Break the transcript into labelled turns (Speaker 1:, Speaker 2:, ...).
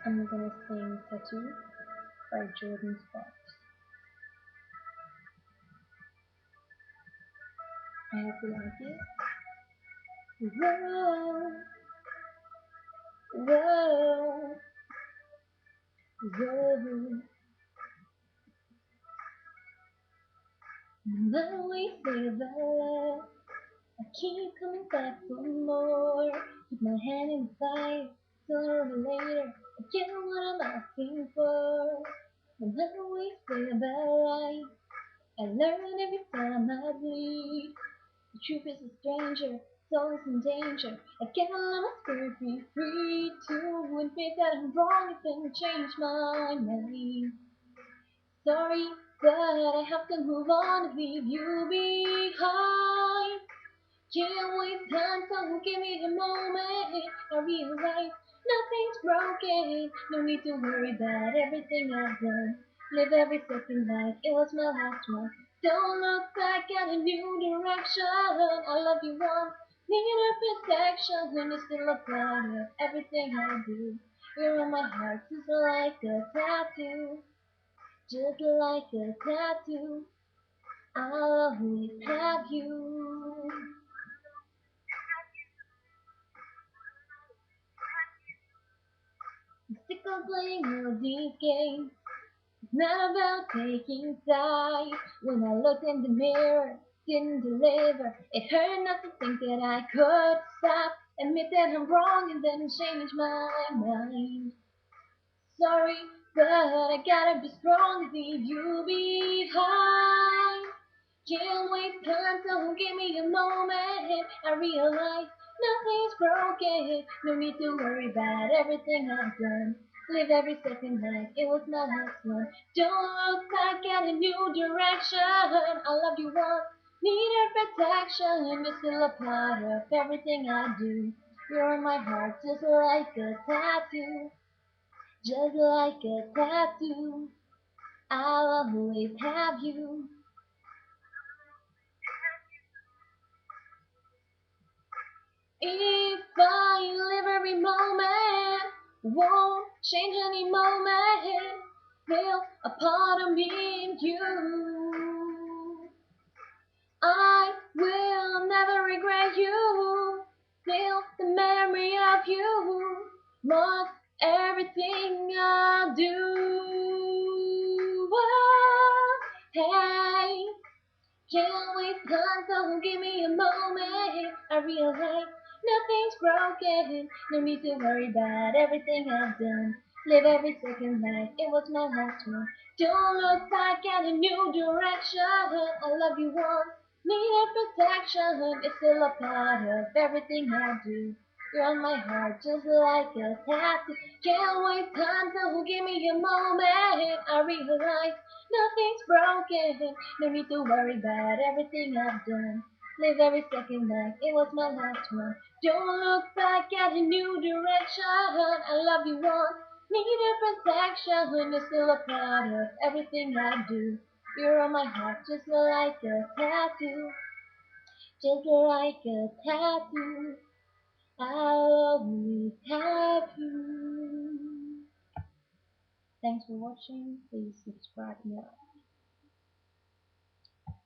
Speaker 1: I'm gonna sing Tattoo by Jordan Sparks. I hope you like it. Whoa, whoa, whoa. Now we say that I keep coming back for more. Keep my hand in the fire, sooner or later I get what I'm asking for. And now we say that I learn every time I bleed. The truth is a stranger, soul's in danger. I can't let my spirit be free to admit that I'm wrong and change my mind. Sorry, but I have to move on and leave you behind. Can't waste time, so give me a moment. I realize nothing's broken. No need to worry about everything I've done. Live every second like it was my last one. Don't look back at a new direction. I love you once, need a protection. When you're still a part of everything I do. You're on my heart just like a tattoo. Just like a tattoo. I'll always have you. Sick of playing all these games. It's not about taking sides. When I looked in the mirror, didn't deliver. It hurt not to think that I could stop, admit that I'm wrong, and then change my mind. Sorry, but I gotta be strong to leave you behind. Can't waste time, so give me a moment. I realize nothing's broken. No need to worry about everything I've done. Live every second like it was my last one. Don't look back at a new direction. I love you once, needed protection. You're still a part of everything I do. You're in my heart just like a tattoo. Just like a tattoo. I'll always have you. If I live every moment, won't change any moment, feel a part of me and you. I will never regret you, still the memory of you, marks everything I do. Oh, hey. Can't waste time, so give me a moment. I realize nothing's broken. No need to worry about everything I've done. Live every second like it was my last one. Don't look back at a new direction. I love you once, needed protection. It's still a part of everything I do. You're on my heart just like a tattoo. Can't waste time, so give me a moment. I realize nothing's broken. No need to worry about everything I've done. Live every second like it was my last one. Don't look back at a new direction. I love you once, needed protection. You're still a part of everything I do. You're on my heart just like a tattoo. Just like a tattoo. I'll always have you. Thanks for watching. Please subscribe now.